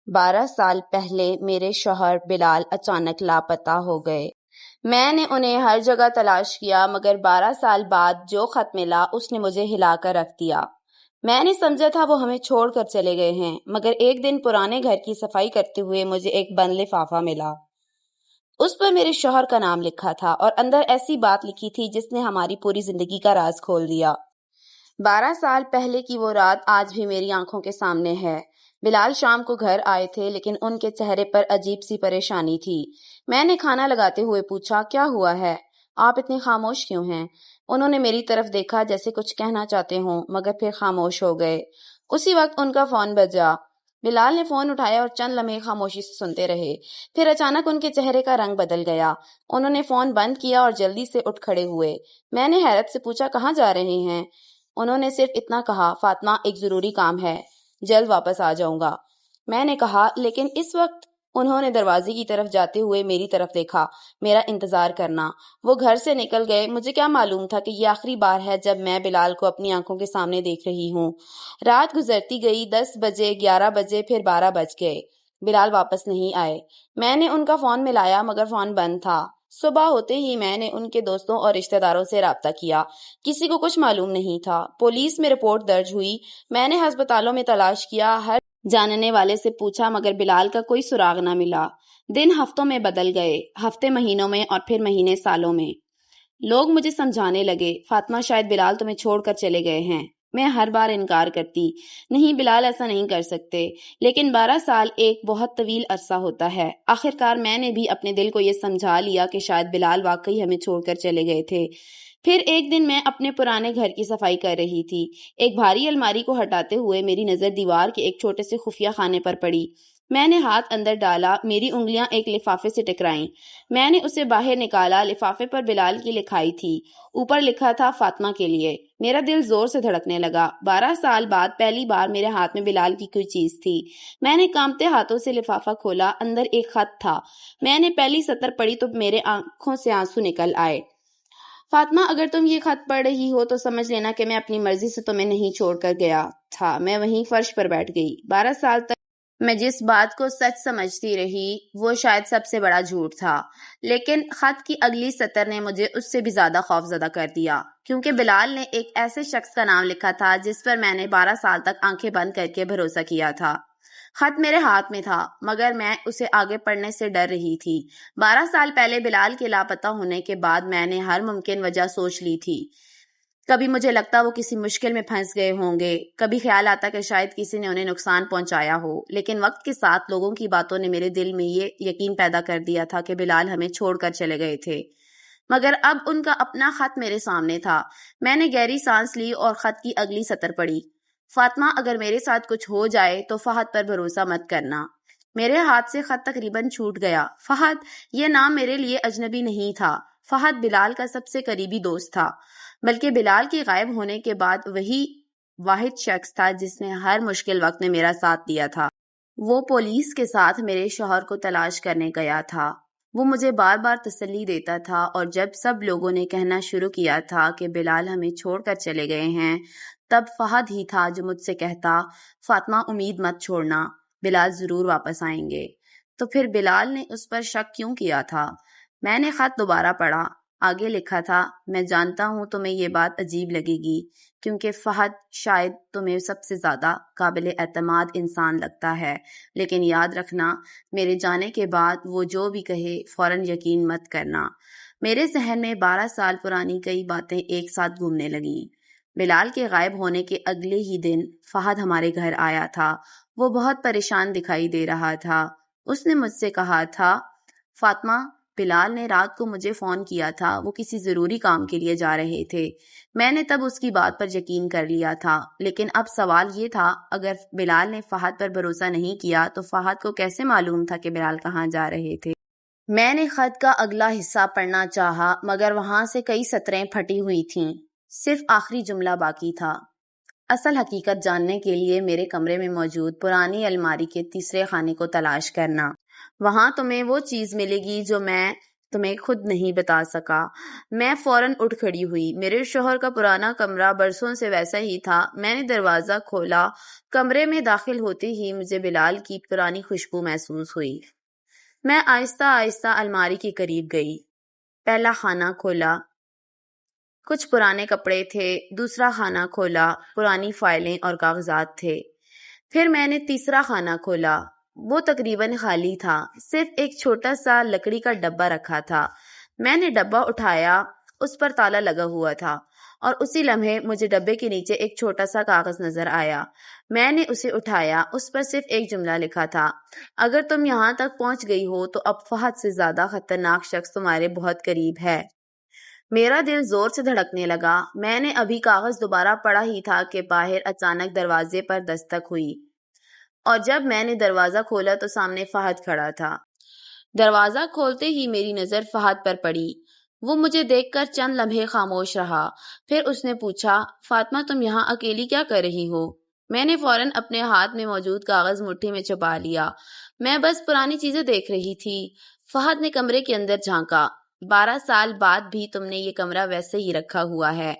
12 سال پہلے میرے شوہر بلال اچانک لاپتہ ہو گئے۔ میں نے انہیں ہر جگہ تلاش کیا مگر 12 سال بعد جو خط ملا اس نے مجھے ہلا کر رکھ دیا۔ میں نے سمجھا تھا وہ ہمیں چھوڑ کر چلے گئے ہیں، مگر ایک دن پرانے گھر کی صفائی کرتے ہوئے مجھے ایک بند لفافہ ملا۔ اس پر میرے شوہر کا نام لکھا تھا اور اندر ایسی بات لکھی تھی جس نے ہماری پوری زندگی کا راز کھول دیا۔ 12 سال پہلے کی وہ رات آج بھی میری آنکھوں کے سامنے ہے۔ بلال شام کو گھر آئے تھے لیکن ان کے چہرے پر عجیب سی پریشانی تھی۔ میں نے کھانا لگاتے ہوئے پوچھا، کیا ہوا ہے؟ آپ اتنے خاموش کیوں ہیں؟ انہوں نے میری طرف دیکھا جیسے کچھ کہنا چاہتے ہوں مگر پھر خاموش ہو گئے۔ اسی وقت ان کا فون بجا۔ بلال نے فون اٹھایا اور چند لمحے خاموشی سے سنتے رہے۔ پھر اچانک ان کے چہرے کا رنگ بدل گیا۔ انہوں نے فون بند کیا اور جلدی سے اٹھ کھڑے ہوئے۔ میں نے حیرت سے پوچھا، کہاں جا رہے ہیں؟ انہوں نے صرف اتنا کہا، فاطمہ ایک ضروری کام ہے، جلد واپس آ جاؤں گا۔ میں نے کہا، لیکن اس وقت؟ انہوں نے دروازے کی طرف جاتے ہوئے میری طرف دیکھا، میرا انتظار کرنا۔ وہ گھر سے نکل گئے۔ مجھے کیا معلوم تھا کہ یہ آخری بار ہے جب میں بلال کو اپنی آنکھوں کے سامنے دیکھ رہی ہوں۔ رات گزرتی گئی، 10 بجے، 11 بجے، پھر 12 بج گئے۔ بلال واپس نہیں آئے۔ میں نے ان کا فون ملایا مگر فون بند تھا۔ صبح ہوتے ہی میں نے ان کے دوستوں اور رشتہ داروں سے رابطہ کیا۔ کسی کو کچھ معلوم نہیں تھا۔ پولیس میں رپورٹ درج ہوئی۔ میں نے ہسپتالوں میں تلاش کیا، ہر جاننے والے سے پوچھا مگر بلال کا کوئی سراغ نہ ملا۔ دن ہفتوں میں بدل گئے، ہفتے مہینوں میں اور پھر مہینے سالوں میں۔ لوگ مجھے سمجھانے لگے، فاطمہ شاید بلال تمہیں چھوڑ کر چلے گئے ہیں۔ میں ہر بار انکار کرتی، نہیں بلال ایسا نہیں کر سکتے، لیکن 12 سال ایک بہت طویل عرصہ ہوتا ہے۔ آخرکار میں نے بھی اپنے دل کو یہ سمجھا لیا کہ شاید بلال واقعی ہمیں چھوڑ کر چلے گئے تھے۔ پھر ایک دن میں اپنے پرانے گھر کی صفائی کر رہی تھی۔ ایک بھاری الماری کو ہٹاتے ہوئے میری نظر دیوار کے ایک چھوٹے سے خفیہ خانے پر پڑی۔ میں نے ہاتھ اندر ڈالا، میری انگلیاں ایک لفافے سے ٹکرائیں۔ میں نے اسے باہر نکالا۔ لفافے پر بلال کی لکھائی تھی، اوپر لکھا تھا فاطمہ کے لیے۔ میرا دل زور سے دھڑکنے لگا۔ 12 سال بعد پہلی بار میرے ہاتھ میں بلال کی کوئی چیز تھی۔ میں نے کانپتے ہاتھوں سے لفافہ کھولا، اندر ایک خط تھا۔ میں نے پہلی سطر پڑھی تو میرے آنکھوں سے آنسو نکل آئے۔ فاطمہ، اگر تم یہ خط پڑھ رہی ہو تو سمجھ لینا کہ میں اپنی مرضی سے تمہیں نہیں چھوڑ کر گیا تھا۔ میں وہیں فرش پر بیٹھ گئی۔ 12 سال تک میں جس بات کو سچ سمجھتی رہی وہ شاید سب سے بڑا جھوٹ تھا، لیکن خط کی اگلی سطر نے مجھے اس سے بھی زیادہ خوفزدہ کر دیا، کیونکہ بلال نے ایک ایسے شخص کا نام لکھا تھا جس پر میں نے 12 سال تک آنکھیں بند کر کے بھروسہ کیا تھا۔ خط میرے ہاتھ میں تھا مگر میں اسے آگے پڑھنے سے ڈر رہی تھی۔ 12 سال پہلے بلال کے لاپتہ ہونے کے بعد میں نے ہر ممکن وجہ سوچ لی تھی۔ کبھی مجھے لگتا وہ کسی مشکل میں پھنس گئے ہوں گے، کبھی خیال آتا کہ شاید کسی نے انہیں نقصان پہنچایا ہو، لیکن وقت کے ساتھ لوگوں کی باتوں نے میرے دل میں یہ یقین پیدا کر دیا تھا کہ بلال ہمیں چھوڑ کر چلے گئے تھے۔ مگر اب ان کا اپنا خط میرے سامنے تھا۔ میں نے گہری سانس لی اور خط کی اگلی سطر پڑھی۔ فاطمہ، اگر میرے ساتھ کچھ ہو جائے تو فہد پر بھروسہ مت کرنا۔ میرے ہاتھ سے خط تقریباً چھوٹ گیا۔ فہد، یہ نام میرے لیے اجنبی نہیں تھا۔ فہد بلال کا سب سے قریبی دوست تھا، بلکہ بلال کے غائب ہونے کے بعد وہی واحد شخص تھا جس نے ہر مشکل وقت میں میرا ساتھ دیا تھا۔ وہ پولیس کے ساتھ میرے شوہر کو تلاش کرنے گیا تھا۔ وہ مجھے بار بار تسلی دیتا تھا اور جب سب لوگوں نے کہنا شروع کیا تھا کہ بلال ہمیں چھوڑ کر چلے گئے ہیں، تب فہد ہی تھا جو مجھ سے کہتا، فاطمہ امید مت چھوڑنا، بلال ضرور واپس آئیں گے۔ تو پھر بلال نے اس پر شک کیوں کیا تھا؟ میں نے خط دوبارہ پڑھا۔ آگے لکھا تھا، میں جانتا ہوں تمہیں یہ بات عجیب لگے گی کیونکہ فہد شاید تمہیں سب سے زیادہ قابل اعتماد انسان لگتا ہے، لیکن یاد رکھنا میرے جانے کے بعد وہ جو بھی کہے فوراً یقین مت کرنا۔ میرے ذہن میں 12 سال پرانی کئی باتیں ایک ساتھ گھومنے لگیں۔ بلال کے غائب ہونے کے اگلے ہی دن فہد ہمارے گھر آیا تھا۔ وہ بہت پریشان دکھائی دے رہا تھا۔ اس نے مجھ سے کہا تھا، فاطمہ، بلال نے رات کو مجھے فون کیا تھا، وہ کسی ضروری کام کے لیے جا رہے تھے۔ میں نے تب اس کی بات پر یقین کر لیا تھا، لیکن اب سوال یہ تھا، اگر بلال نے فہد پر بھروسہ نہیں کیا تو فہد کو کیسے معلوم تھا کہ بلال کہاں جا رہے تھے؟ میں نے خط کا اگلا حصہ پڑھنا چاہا مگر وہاں سے کئی سطریں پھٹی ہوئی تھیں، صرف آخری جملہ باقی تھا۔ اصل حقیقت جاننے کے لیے میرے کمرے میں موجود پرانی الماری کے تیسرے خانے کو تلاش کرنا۔ وہاں تمہیں وہ چیز ملے گی جو میں تمہیں خود نہیں بتا سکا۔ میں فوراً اٹھ کھڑی ہوئی۔ میرے شوہر کا پرانا کمرہ برسوں سے ویسا ہی تھا۔ میں نے دروازہ کھولا۔ کمرے میں داخل ہوتے ہی مجھے بلال کی پرانی خوشبو محسوس ہوئی۔ میں آہستہ آہستہ الماری کے قریب گئی۔ پہلا خانہ کھولا، کچھ پرانے کپڑے تھے۔ دوسرا خانہ کھولا، پرانی فائلیں اور کاغذات تھے۔ پھر میں نے تیسرا خانہ کھولا، وہ تقریباً خالی تھا، صرف ایک چھوٹا سا لکڑی کا ڈبہ رکھا تھا۔ میں نے ڈبہ اٹھایا، اس پر تالا لگا ہوا تھا، اور اسی لمحے مجھے ڈبے کے نیچے ایک چھوٹا سا کاغذ نظر آیا۔ میں نے اسے اٹھایا، اس پر صرف ایک جملہ لکھا تھا: اگر تم یہاں تک پہنچ گئی ہو تو اب فہد سے زیادہ خطرناک شخص تمہارے بہت قریب ہے۔ میرا دل زور سے دھڑکنے لگا۔ میں نے ابھی کاغذ دوبارہ پڑھا ہی تھا کہ باہر اچانک دروازے پر دستک ہوئی، اور جب میں نے دروازہ کھولا تو سامنے فہد کھڑا تھا۔ دروازہ کھولتے ہی میری نظر فہد پر پڑی۔ وہ مجھے دیکھ کر چند لمحے خاموش رہا، پھر اس نے پوچھا: فاطمہ، تم یہاں اکیلی کیا کر رہی ہو؟ میں نے فوراً اپنے ہاتھ میں موجود کاغذ مٹھی میں چھپا لیا۔ میں بس پرانی چیزیں دیکھ رہی تھی۔ فہد نے کمرے کے اندر جھانکا۔ 12 سال بعد بھی تم نے یہ کمرہ ویسے ہی رکھا ہوا ہے۔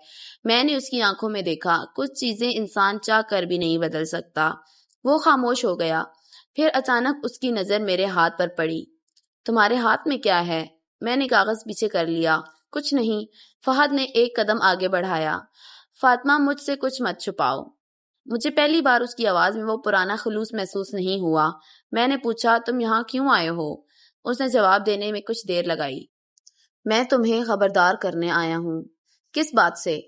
میں نے اس کی آنکھوں میں دیکھا۔ کچھ چیزیں انسان چاہ کر بھی نہیں بدل سکتا۔ وہ خاموش ہو گیا۔ پھر اچانک اس کی نظر میرے ہاتھ پر پڑی۔ تمہارے ہاتھ میں کیا ہے؟ میں نے کاغذ پیچھے کر لیا۔ کچھ نہیں۔ فہد نے ایک قدم آگے بڑھایا۔ فاطمہ، مجھ سے کچھ مت چھپاؤ۔ مجھے پہلی بار اس کی آواز میں وہ پرانا خلوص محسوس نہیں ہوا۔ میں نے پوچھا: تم یہاں کیوں آئے ہو؟ اس نے جواب دینے میں کچھ دیر لگائی۔ میں تمہیں خبردار کرنے آیا ہوں۔ کس بات سے؟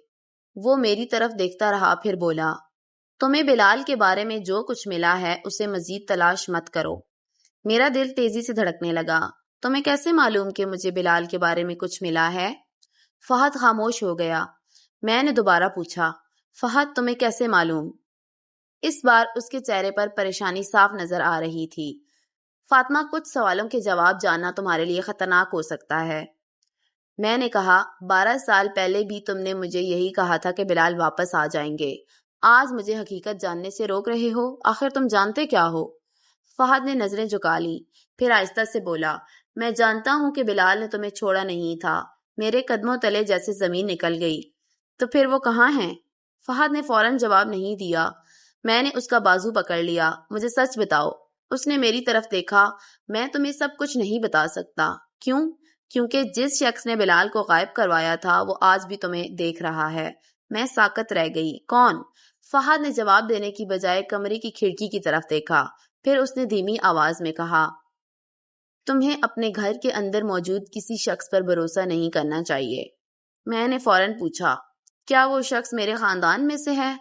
وہ میری طرف دیکھتا رہا، پھر بولا: تمہیں بلال کے بارے میں جو کچھ ملا ہے اسے مزید تلاش مت کرو۔ میرا دل تیزی سے دھڑکنے لگا۔ تمہیں کیسے معلوم کہ مجھے بلال کے بارے میں کچھ ملا ہے؟ فہد خاموش ہو گیا۔ میں نے دوبارہ پوچھا: فہد، تمہیں کیسے معلوم؟ اس بار اس کے چہرے پر پریشانی صاف نظر آ رہی تھی۔ فاطمہ، کچھ سوالوں کے جواب جاننا تمہارے لیے خطرناک ہو سکتا ہے۔ میں نے کہا: 12 سال پہلے بھی تم نے مجھے یہی کہا تھا کہ بلال واپس آ جائیں گے۔ آج مجھے حقیقت جاننے سے روک رہے ہو؟ آخر تم جانتے کیا ہو؟ فہد نے نظریں جھکا لی، پھر آہستہ سے بولا: میں جانتا ہوں کہ بلال نے تمہیں چھوڑا نہیں تھا۔ میرے قدموں تلے جیسے زمین نکل گئی۔ تو پھر وہ کہاں ہیں؟ فہد نے فوراً جواب نہیں دیا۔ میں نے اس کا بازو پکڑ لیا۔ مجھے سچ بتاؤ۔ اس نے میری طرف دیکھا۔ میں تمہیں سب کچھ نہیں بتا سکتا۔ کیوں؟ کیونکہ جس شخص نے بلال کو غائب کروایا تھا وہ آج بھی تمہیں دیکھ رہا ہے۔ میں ساکت رہ گئی۔ کون؟ فہد نے جواب دینے کی بجائے کمرے کی کھڑکی کی طرف دیکھا، پھر اس نے دھیمی آواز میں کہا: تمہیں اپنے گھر کے اندر موجود کسی شخص پر بھروسہ نہیں کرنا چاہیے۔ میں نے فوراً پوچھا: کیا وہ شخص میرے خاندان میں سے ہے؟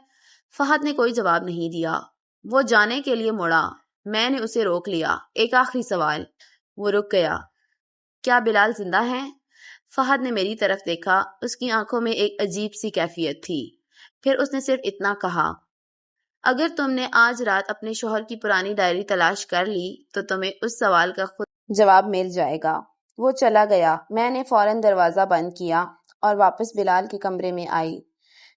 فہد نے کوئی جواب نہیں دیا۔ وہ جانے کے لیے مڑا۔ میں نے اسے روک لیا۔ ایک آخری سوال۔ وہ رک گیا۔ کیا بلال زندہ ہے؟ فہد نے میری طرف دیکھا۔ اس کی آنکھوں میں ایک عجیب سی کیفیت تھی۔ پھر اس نے صرف اتنا کہا: اگر تم نے آج رات اپنے شوہر کی پرانی ڈائری تلاش کر لی تو تمہیں اس سوال کا خود جواب مل جائے گا۔ وہ چلا گیا۔ میں نے فوراً دروازہ بند کیا اور واپس بلال کے کمرے میں آئی۔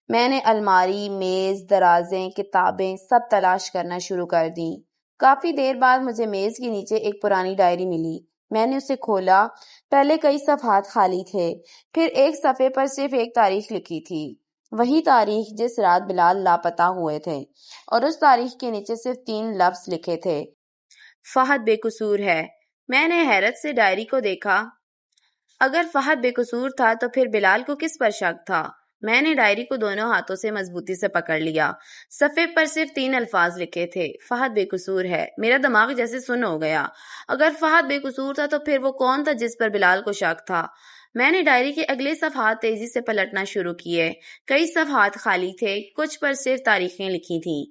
میں نے الماری، میز، درازیں، کتابیں سب تلاش کرنا شروع کر دیں۔ کافی دیر بعد مجھے میز کے نیچے ایک پرانی ڈائری ملی۔ میں نے اسے کھولا۔ پہلے کئی صفحات خالی تھے، پھر ایک صفحے پر صرف ایک تاریخ لکھی تھی، وہی تاریخ جس رات بلال لاپتہ ہوئے تھے، اور اس تاریخ کے نیچے صرف 3 لفظ لکھے تھے: فہد بے قصور ہے۔ میں نے حیرت سے ڈائری کو دیکھا۔ اگر فہد بے قصور تھا تو پھر بلال کو کس پر شک تھا؟ میں نے ڈائری کو دونوں ہاتھوں سے مضبوطی سے پکڑ لیا۔ صفحے پر صرف 3 الفاظ لکھے تھے: فہد بے قصور ہے۔ میرا دماغ جیسے سن ہو گیا۔ اگر فہد بے قصور تھا تو پھر وہ کون تھا جس پر بلال کو شک تھا؟ میں نے ڈائری کے اگلے صفحات تیزی سے پلٹنا شروع کیے۔ کئی صفحات خالی تھے، کچھ پر صرف تاریخیں لکھی تھیں۔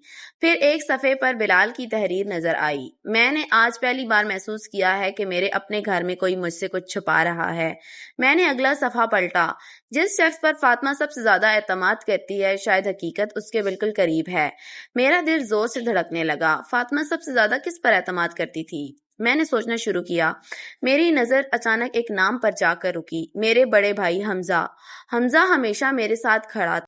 پھر ایک صفحے پر بلال کی تحریر نظر آئی۔ میں نے آج پہلی بار محسوس کیا ہے کہ میرے اپنے گھر میں کوئی مجھ سے کچھ چھپا رہا ہے۔ میں نے اگلا صفحہ پلٹا۔ جس شخص پر فاطمہ سب سے زیادہ اعتماد کرتی ہے، شاید حقیقت اس کے بالکل قریب ہے۔ میرا دل زور سے دھڑکنے لگا۔ فاطمہ سب سے زیادہ کس پر اعتماد کرتی تھی؟ میں نے سوچنا شروع کیا۔ میری نظر اچانک ایک نام پر جا کر رکی، میرے بڑے بھائی حمزہ۔ حمزہ ہمیشہ میرے ساتھ کھڑا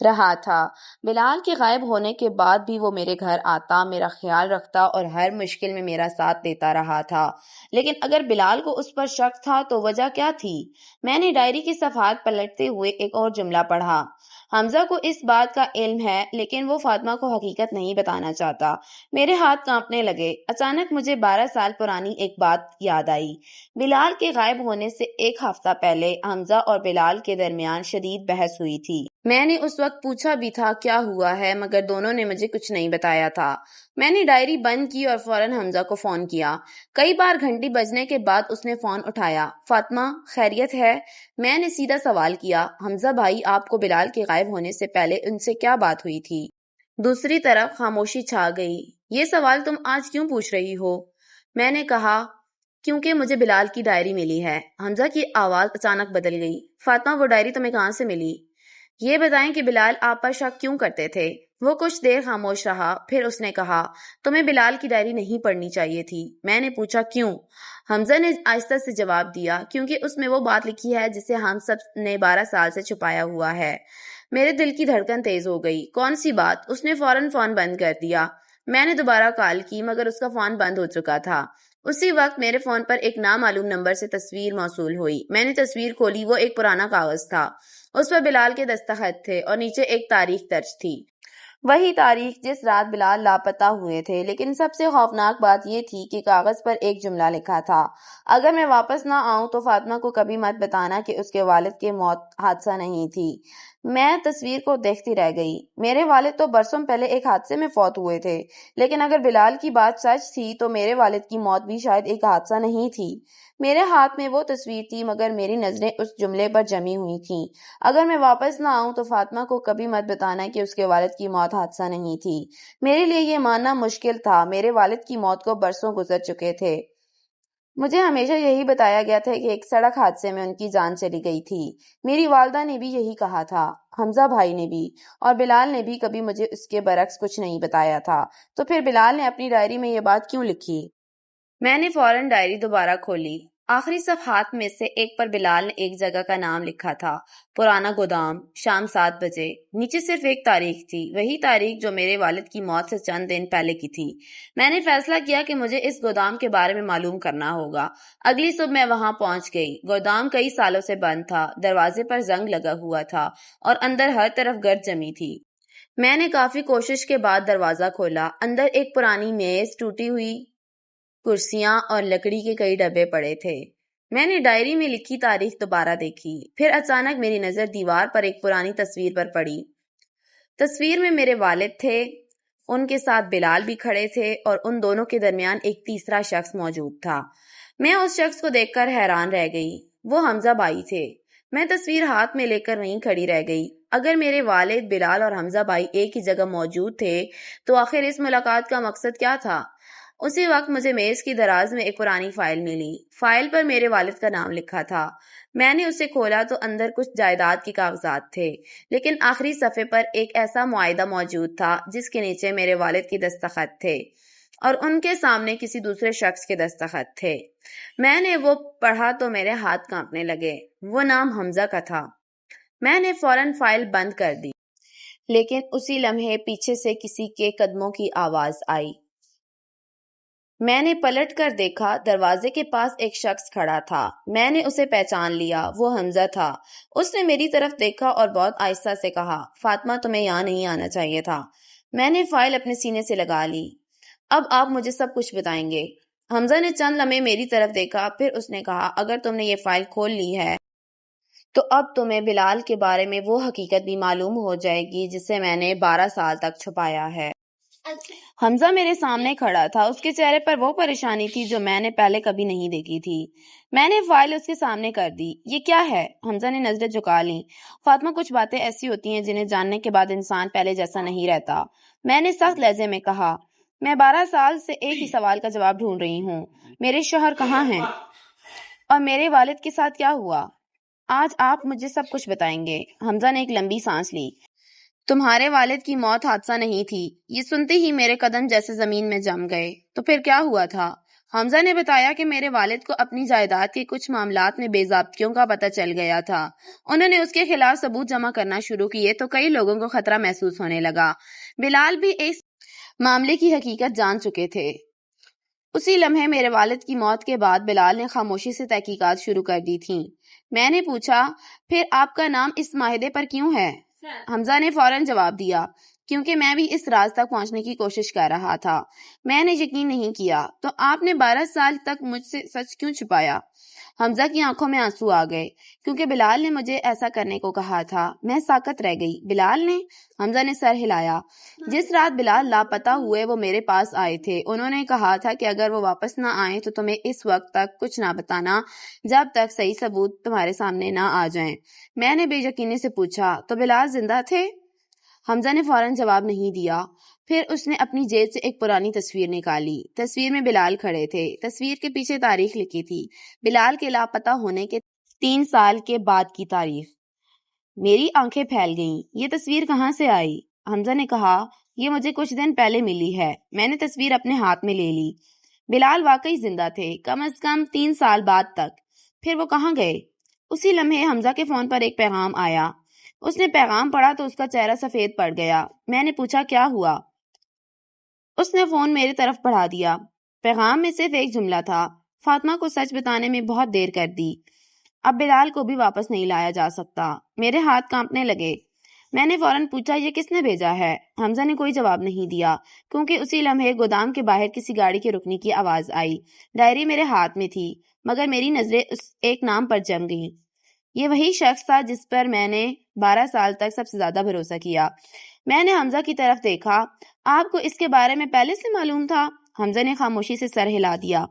رہا تھا۔ بلال کے غائب ہونے کے بعد بھی وہ میرے گھر آتا، میرا خیال رکھتا اور ہر مشکل میں میرا ساتھ دیتا رہا تھا۔ لیکن اگر بلال کو اس پر شک تھا تو وجہ کیا تھی؟ میں نے ڈائری کی صفحات پلٹتے ہوئے ایک اور جملہ پڑھا۔ حمزہ کو اس بات کا علم ہے لیکن وہ فاطمہ کو حقیقت نہیں بتانا چاہتا۔ میرے ہاتھ کانپنے لگے۔ اچانک مجھے 12 سال پرانی ایک بات یاد آئی۔ بلال کے غائب ہونے سے ایک ہفتہ پہلے حمزہ اور بلال کے درمیان شدید بحث ہوئی تھی۔ میں نے اس وقت پوچھا بھی تھا کیا ہوا ہے، مگر دونوں نے مجھے کچھ نہیں بتایا تھا۔ میں نے ڈائری بند کی اور فوراً حمزہ کو فون کیا۔ کئی بار گھنٹی بجنے کے بعد اس نے فون اٹھایا۔ فاطمہ، خیریت ہے؟ میں نے سیدھا سوال کیا۔ حمزہ بھائی، آپ کو بلال کے غائب ہونے سے پہلے ان سے کیا بات ہوئی تھی؟ دوسری طرف خاموشی چھا گئی۔ یہ سوال تم آج کیوں پوچھ رہی ہو؟ میں نے کہا کیونکہ مجھے بلال کی ڈائری ملی ہے۔ حمزہ کی آواز اچانک بدل گئی۔ فاطمہ، وہ ڈائری تمہیں کہاں سے ملی؟ یہ بتائیں کہ بلال آپ پر شک کیوں کرتے تھے؟ وہ کچھ دیر خاموش رہا، پھر اس نے کہا تمہیں بلال کی ڈائری نہیں پڑھنی چاہیے تھی۔ میں نے پوچھا کیوں؟ حمزہ نے آہستہ سے جواب دیا کیونکہ اس میں وہ بات لکھی ہے جسے ہم سب نے 12 سال سے چھپایا ہوا ہے۔ میرے دل کی دھڑکن تیز ہو گئی۔ کون سی بات؟ اس نے فوراً فون بند کر دیا۔ میں نے دوبارہ کال کی مگر اس کا فون بند ہو چکا تھا۔ اسی وقت میرے فون پر ایک نامعلوم نمبر سے تصویر موصول ہوئی۔ میں نے تصویر کھولی، وہ ایک پرانا کاغذ تھا۔ اس پر بلال کے دستخط تھے اور نیچے ایک تاریخ درج تھی، وہی تاریخ جس رات بلال لاپتہ ہوئے تھے۔ لیکن سب سے خوفناک بات یہ تھی کہ کاغذ پر ایک جملہ لکھا تھا، اگر میں واپس نہ آؤں تو فاطمہ کو کبھی مت بتانا کہ اس کے والد کی موت حادثہ نہیں تھی۔ میں تصویر کو دیکھتی رہ گئی۔ میرے والد تو برسوں پہلے ایک حادثے میں فوت ہوئے تھے، لیکن اگر بلال کی بات سچ تھی تو میرے والد کی موت بھی شاید ایک حادثہ نہیں تھی۔ میرے ہاتھ میں وہ تصویر تھی مگر میری نظریں اس جملے پر جمی ہوئی تھیں، اگر میں واپس نہ آؤں تو فاطمہ کو کبھی مت بتانا کہ اس کے والد کی موت حادثہ نہیں تھی۔ میرے لیے یہ ماننا مشکل تھا۔ میرے والد کی موت کو برسوں گزر چکے تھے۔ مجھے ہمیشہ یہی بتایا گیا تھا کہ ایک سڑک حادثے میں ان کی جان چلی گئی تھی۔ میری والدہ نے بھی یہی کہا تھا، حمزہ بھائی نے بھی، اور بلال نے بھی کبھی مجھے اس کے برعکس کچھ نہیں بتایا تھا۔ تو پھر بلال نے اپنی ڈائری میں یہ بات کیوں لکھی؟ میں نے فوراً ڈائری دوبارہ کھولی۔ آخری صفحات میں سے ایک پر بلال نے ایک جگہ کا نام لکھا تھا، پرانا گودام، شام 7 بجے۔ نیچے صرف ایک تاریخ تھی، وہی تاریخ جو میرے والد کی موت سے چند دن پہلے کی تھی۔ میں نے فیصلہ کیا کہ مجھے اس گودام کے بارے میں معلوم کرنا ہوگا۔ اگلی صبح میں وہاں پہنچ گئی۔ گودام کئی سالوں سے بند تھا، دروازے پر زنگ لگا ہوا تھا اور اندر ہر طرف گرد جمی تھی۔ میں نے کافی کوشش کے بعد دروازہ کھولا۔ اندر ایک پرانی میز، ٹوٹی ہوئی کرسیاں اور لکڑی کے کئی ڈبے پڑے تھے۔ میں نے ڈائری میں لکھی تاریخ دوبارہ دیکھی، پھر اچانک میری نظر دیوار پر ایک پرانی تصویر پر پڑی۔ تصویر میں میرے والد تھے، ان کے ساتھ بلال بھی کھڑے تھے اور ان دونوں کے درمیان ایک تیسرا شخص موجود تھا۔ میں اس شخص کو دیکھ کر حیران رہ گئی، وہ حمزہ بھائی تھے۔ میں تصویر ہاتھ میں لے کر وہیں کھڑی رہ گئی۔ اگر میرے والد، بلال اور حمزہ بھائی ایک ہی جگہ موجود تھے تو آخر اس ملاقات کا مقصد کیا تھا؟ اسی وقت مجھے میز کی دراز میں ایک پرانی فائل ملی۔ فائل پر میرے والد کا نام لکھا تھا۔ میں نے اسے کھولا تو اندر کچھ جائیداد کے کاغذات تھے، لیکن آخری صفحے پر ایک ایسا معاہدہ موجود تھا جس کے نیچے میرے والد کے دستخط تھے اور ان کے سامنے کسی دوسرے شخص کے دستخط تھے۔ میں نے وہ پڑھا تو میرے ہاتھ کانپنے لگے۔ وہ نام حمزہ کا تھا۔ میں نے فوراً فائل بند کر دی، لیکن اسی لمحے پیچھے سے کسی کے قدموں کی آواز آئی۔ میں نے پلٹ کر دیکھا، دروازے کے پاس ایک شخص کھڑا تھا۔ میں نے اسے پہچان لیا، وہ حمزہ تھا۔ اس نے میری طرف دیکھا اور بہت آہستہ سے کہا، فاطمہ، تمہیں یہاں نہیں آنا چاہیے تھا۔ میں نے فائل اپنے سینے سے لگا لی۔ اب آپ مجھے سب کچھ بتائیں گے؟ حمزہ نے چند لمحے میری طرف دیکھا، پھر اس نے کہا، اگر تم نے یہ فائل کھول لی ہے تو اب تمہیں بلال کے بارے میں وہ حقیقت بھی معلوم ہو جائے گی جسے میں نے 12 سال تک چھپایا ہے۔ حمزہ میرے سامنے کھڑا تھا، اس کے چہرے پر وہ پریشانی تھی جو میں نے پہلے کبھی نہیں دیکھی تھی۔ میں نے فائل اس کے سامنے کر دی۔ یہ کیا ہے؟ حمزہ نے نظریں جھکا لیں۔ فاطمہ، کچھ باتیں ایسی ہوتی ہیں جنہیں جاننے کے بعد انسان پہلے جیسا نہیں رہتا۔ میں نے سخت لہجے میں کہا، میں 12 سال سے ایک ہی سوال کا جواب ڈھونڈ رہی ہوں، میرے شوہر کہاں ہیں اور میرے والد کے ساتھ کیا ہوا؟ آج آپ مجھے سب کچھ بتائیں گے۔ حمزہ نے ایک لمبی سانس لی۔ تمہارے والد کی موت حادثہ نہیں تھی۔ یہ سنتے ہی میرے قدم جیسے زمین میں جم گئے۔ تو پھر کیا ہوا تھا؟ حمزہ نے بتایا کہ میرے والد کو اپنی جائیداد کے کچھ معاملات میں بے ضابطگیوں کا پتہ چل گیا تھا۔ انہوں نے اس کے خلاف ثبوت جمع کرنا شروع کیے تو کئی لوگوں کو خطرہ محسوس ہونے لگا۔ بلال بھی اس معاملے کی حقیقت جان چکے تھے۔ اسی لمحے میرے والد کی موت کے بعد بلال نے خاموشی سے تحقیقات شروع کر دی تھیں۔ میں نے پوچھا، پھر آپ کا نام اس معاہدے پر کیوں ہے؟ حمزہ نے فوراً جواب دیا، کیونکہ میں بھی اس راز تک پہنچنے کی کوشش کر رہا تھا۔ میں نے یقین نہیں کیا۔ تو آپ نے 12 سال تک مجھ سے سچ کیوں چھپایا؟ حمزہ کی آنکھوں میں آنسو آ گئے۔ کیونکہ بلال نے مجھے ایسا کرنے کو کہا تھا۔ میں ساکت رہ گئی۔ بلال نے؟ حمزہ نے سر ہلایا۔ جس رات بلال لاپتہ ہوئے وہ میرے پاس آئے تھے۔ انہوں نے کہا تھا کہ اگر وہ واپس نہ آئیں تو تمہیں اس وقت تک کچھ نہ بتانا جب تک صحیح ثبوت تمہارے سامنے نہ آ جائیں۔ میں نے بے یقینی سے پوچھا، تو بلال زندہ تھے؟ حمزہ نے فوراً جواب نہیں دیا۔ پھر اس نے اپنی جیب سے ایک پرانی تصویر نکالی۔ تصویر میں بلال کھڑے تھے۔ تصویر کے پیچھے تاریخ لکھی تھی، بلال کے لاپتہ ہونے کے 3 سال کے بعد کی تاریخ۔ میری آنکھیں پھیل گئیں۔ یہ تصویر کہاں سے آئی؟ حمزہ نے کہا، یہ مجھے کچھ دن پہلے ملی ہے۔ میں نے تصویر اپنے ہاتھ میں لے لی۔ بلال واقعی زندہ تھے، کم از کم 3 سال بعد تک۔ پھر وہ کہاں گئے؟ اسی لمحے حمزہ کے فون پر ایک پیغام آیا۔ اس نے پیغام پڑھا تو اس کا چہرہ سفید پڑ گیا۔ میں نے پوچھا، کیا ہوا؟ اس نے فون میری طرف بڑھا دیا۔ پیغام میں صرف ایک جملہ تھا، فاطمہ کو سچ بتانے میں بہت دیر کر دی، اب بلال کو بھی واپس نہیں لایا جا سکتا۔ میرے ہاتھ کانپنے لگے۔ میں نے فوراً پوچھا، یہ کس نے بھیجا ہے؟ حمزہ نے کوئی جواب نہیں دیا، کیونکہ اسی لمحے گودام کے باہر کسی گاڑی کے رکنے کی آواز آئی۔ ڈائری میرے ہاتھ میں تھی، مگر میری نظریں اس ایک نام پر جم گئیں۔ یہ وہی شخص تھا جس پر میں نے 12 سال تک سب سے زیادہ بھروسہ کیا۔ میں نے حمزہ کی طرف دیکھا۔ آپ کو اس کے بارے میں پہلے سے معلوم تھا؟ حمزہ نے خاموشی سے سر ہلا دیا۔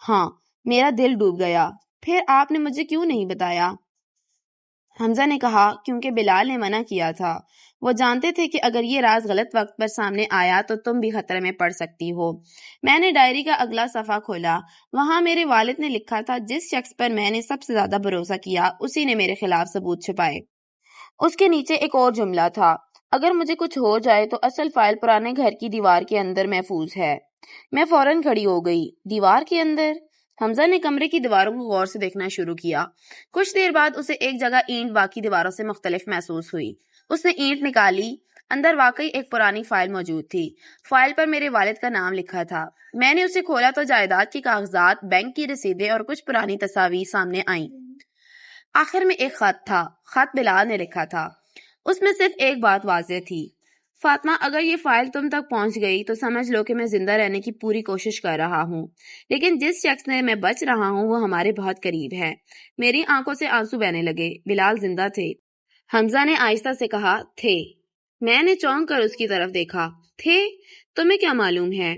ہاں۔ میرا دل ڈوب گیا۔ پھر آپ نے مجھے کیوں نہیں بتایا؟ حمزہ نے کہا، کیونکہ بلال نے منع کیا تھا۔ وہ جانتے تھے کہ اگر یہ راز غلط وقت پر سامنے آیا تو تم بھی خطرے میں پڑ سکتی ہو۔ میں نے ڈائری کا اگلا صفحہ کھولا۔ وہاں میرے والد نے لکھا تھا، جس شخص پر میں نے سب سے زیادہ بھروسہ کیا اسی نے میرے خلاف ثبوت چھپائے۔ اس کے نیچے ایک اور جملہ تھا، اگر مجھے کچھ ہو جائے تو اصل فائل پرانے گھر کی دیوار کے اندر محفوظ ہے۔ میں فوراً کھڑی ہو گئی۔ دیوار کے اندر؟ حمزہ نے کمرے کی دیواروں کو غور سے دیکھنا شروع کیا۔ کچھ دیر بعد اسے ایک جگہ اینٹ باقی دیواروں سے مختلف محسوس ہوئی۔ اس نے اینٹ نکالی۔ اندر واقعی ایک پرانی فائل موجود تھی۔ فائل پر میرے والد کا نام لکھا تھا۔ میں نے اسے کھولا تو جائیداد کے کاغذات، بینک کی رسیدیں اور کچھ پرانی تصاویر سامنے آئیں۔ آخر میں ایک خط تھا۔ خط بلال نے لکھا تھا۔ اس میں صرف ایک بات واضح تھی، فاطمہ، اگر یہ فائل تم تک پہنچ گئی تو سمجھ لو کہ میں زندہ رہنے کی پوری کوشش کر رہا ہوں، لیکن جس شخص سے میں بچ رہا ہوں وہ ہمارے بہت قریب ہے۔ میری آنکھوں سے آنسو بہنے لگے۔ بلال زندہ تھے؟ حمزہ نے آہستہ سے کہا، تھے۔ میں نے چونک کر اس کی طرف دیکھا۔ تھے؟ تمہیں کیا معلوم ہے؟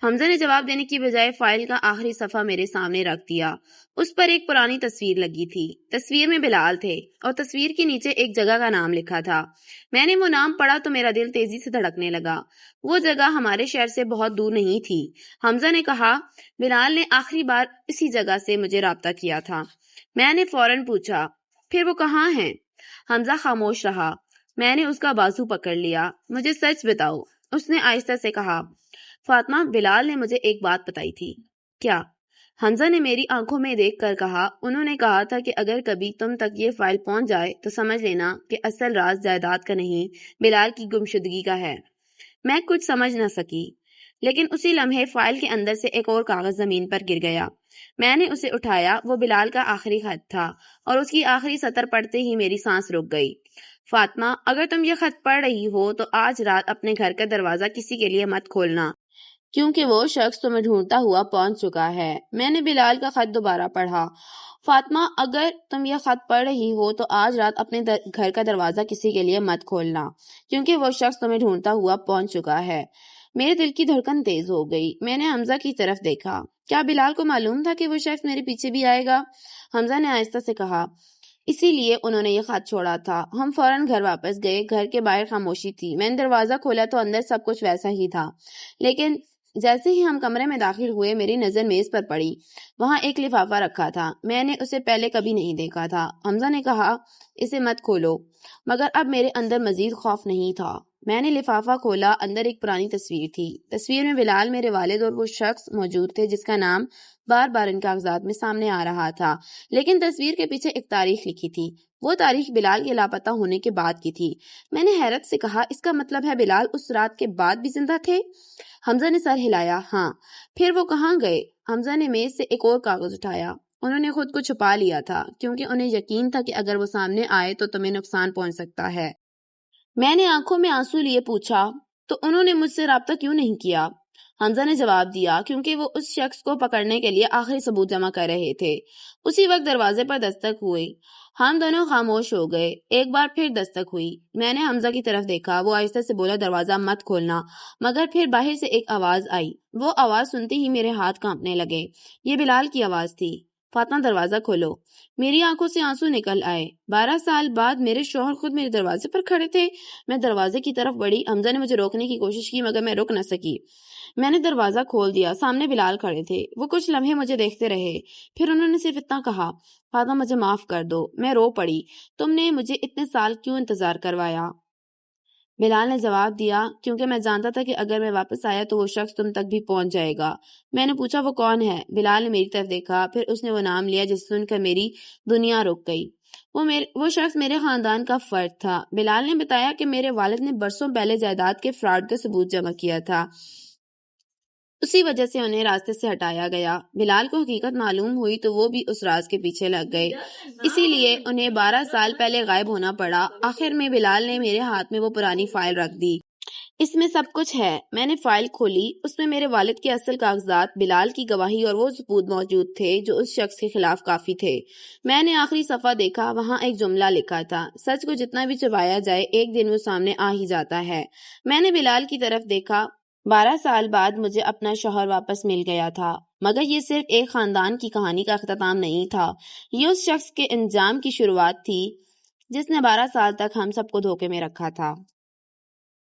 حمزہ نے جواب دینے کی بجائے فائل کا آخری صفحہ میرے سامنے رکھ دیا۔ اس پر ایک پرانی تصویر لگی تھی۔ تصویر میں بلال تھے اور تصویر کے نیچے ایک جگہ کا نام لکھا تھا۔ میں نے وہ نام پڑھا تو میرا دل تیزی سے دھڑکنے لگا۔ وہ جگہ ہمارے شہر سے بہت دور نہیں تھی۔ حمزہ نے کہا، بلال نے آخری بار اسی جگہ سے مجھے رابطہ کیا تھا۔ میں نے فوراً پوچھا، پھر وہ کہاں ہیں؟ حمزہ خاموش رہا۔ میں نے اس کا بازو پکڑ لیا۔ مجھے سچ بتاؤ، اس نے آہستہ سے کہا۔ فاطمہ، بلال نے مجھے ایک بات بتائی تھی۔ کیا؟ حمزہ نے میری آنکھوں میں دیکھ کر کہا، انہوں نے کہا تھا کہ اگر کبھی تم تک یہ فائل پہنچ جائے تو سمجھ لینا کہ اصل راز جائیداد کا نہیں، بلال کی گمشدگی کا ہے۔ میں کچھ سمجھ نہ سکی، لیکن اسی لمحے فائل کے اندر سے ایک اور کاغذ زمین پر گر گیا۔ میں نے اسے اٹھایا۔ وہ بلال کا آخری خط تھا اور اس کی آخری سطر پڑھتے ہی میری سانس رک گئی۔ فاطمہ، اگر تم یہ خط پڑھ رہی ہو تو آج رات اپنے گھر کا دروازہ کسی کے لیے مت کھولنا، کیونکہ وہ شخص تمہیں ڈھونڈتا ہوا پہنچ چکا ہے۔ میں نے بلال کا خط دوبارہ پڑھا۔ فاطمہ، اگر تم یہ خط پڑھ رہی ہو تو آج رات اپنے گھر کا دروازہ کسی کے لیے مت کھولنا، کیونکہ وہ شخص تمہیں ڈھونڈتا ہوا پہنچ چکا ہے۔ میرے دل کی دھڑکن تیز ہو گئی۔ میں نے حمزہ کی طرف دیکھا۔ کیا بلال کو معلوم تھا کہ وہ شخص میرے پیچھے بھی آئے گا؟ حمزہ نے آہستہ سے کہا، اسی لیے انہوں نے یہ خط چھوڑا تھا۔ ہم فوراً گھر واپس گئے۔ گھر کے باہر خاموشی تھی۔ میں نے دروازہ کھولا تو اندر سب کچھ ویسا ہی تھا، لیکن جیسے ہی ہم کمرے میں داخل ہوئے میری نظر میز پر پڑی، وہاں ایک لفافہ رکھا تھا، میں نے اسے پہلے کبھی نہیں دیکھا تھا۔ حمزہ نے کہا اسے مت کھولو، مگر اب میرے اندر مزید خوف نہیں تھا۔ میں نے لفافہ کھولا، اندر ایک پرانی تصویر تھی۔ تصویر میں بلال، میرے والد اور وہ شخص موجود تھے جس کا نام بار بار ان کاغذات میں سامنے آ رہا تھا، لیکن تصویر کے پیچھے ایک تاریخ لکھی تھی۔ وہ تاریخ بلال کے لاپتہ ہونے کے بعد کی تھی۔ میں نے حیرت سے کہا اس کا مطلب ہے بلال اس رات کے بعد بھی زندہ تھے؟ حمزہ نے سر ہلایا، ہاں۔ پھر وہ کہاں گئے؟ حمزہ نے میز سے ایک اور کاغذ اٹھایا۔ انہوں نے خود کو چھپا لیا تھا کیونکہ انہیں یقین تھا کہ اگر وہ سامنے آئے تو تمہیں نقصان پہنچ سکتا ہے۔ میں نے آنکھوں میں آنسو لیے پوچھا تو انہوں نے مجھ سے رابطہ کیوں نہیں کیا؟ حمزہ نے جواب دیا کیونکہ وہ اس شخص کو پکڑنے کے لیے آخری ثبوت جمع کر رہے تھے۔ اسی وقت دروازے پر دستک ہوئی۔ ہم دونوں خاموش ہو گئے۔ ایک بار پھر دستک ہوئی۔ میں نے حمزہ کی طرف دیکھا، وہ آہستہ سے بولا دروازہ مت کھولنا، مگر پھر باہر سے ایک آواز آئی۔ وہ آواز سنتے ہی میرے ہاتھ کانپنے لگے۔ یہ بلال کی آواز تھی، فاطمہ دروازہ کھولو۔ میری آنکھوں سے آنسو نکل آئے۔ 12 سال بعد میرے شوہر خود میرے دروازے پر کھڑے تھے۔ میں دروازے کی طرف بڑھی۔ حمزہ نے مجھے روکنے کی کوشش کی مگر میں رک نہ سکی۔ میں نے دروازہ کھول دیا۔ سامنے بلال کھڑے تھے۔ وہ کچھ لمحے مجھے دیکھتے رہے، پھر انہوں نے صرف اتنا کہا، فاطمہ مجھے معاف کر دو۔ میں رو پڑی۔ تم نے مجھے اتنے سال کیوں انتظار کروایا؟ بلال نے جواب دیا، کیونکہ میں جانتا تھا کہ اگر میں واپس آیا تو وہ شخص تم تک بھی پہنچ جائے گا۔ میں نے پوچھا وہ کون ہے؟ بلال نے میری طرف دیکھا، پھر اس نے وہ نام لیا جسے سن کر میری دنیا رک گئی۔ وہ شخص میرے خاندان کا فرد تھا۔ بلال نے بتایا کہ میرے والد نے برسوں پہلے جائیداد کے فراڈ کا ثبوت جمع کیا تھا، اسی وجہ سے انہیں راستے سے ہٹایا گیا۔ بلال کو حقیقت معلوم ہوئی تو وہ بھی اس راز کے پیچھے لگ گئے، اسی لیے انہیں 12 سال پہلے غائب ہونا پڑا۔ آخر میں بلال نے میرے ہاتھ میں وہ پرانی فائل رکھ دی۔ اس میں سب کچھ ہے۔ میں نے فائل کھولی۔ اس میں میرے والد کے اصل کاغذات، بلال کی گواہی اور وہ ثبوت موجود تھے جو اس شخص کے خلاف کافی تھے۔ میں نے آخری صفحہ دیکھا، وہاں ایک جملہ لکھا تھا، سچ کو جتنا بھی چھپایا جائے ایک دن وہ سامنے آ ہی جاتا ہے۔ میں نے بلال کی طرف دیکھا۔ 12 سال بعد مجھے اپنا شوہر واپس مل گیا تھا، مگر یہ صرف ایک خاندان کی کہانی کا اختتام نہیں تھا، یہ اس شخص کے انجام کی شروعات تھی جس نے 12 سال تک ہم سب کو دھوکے میں رکھا تھا۔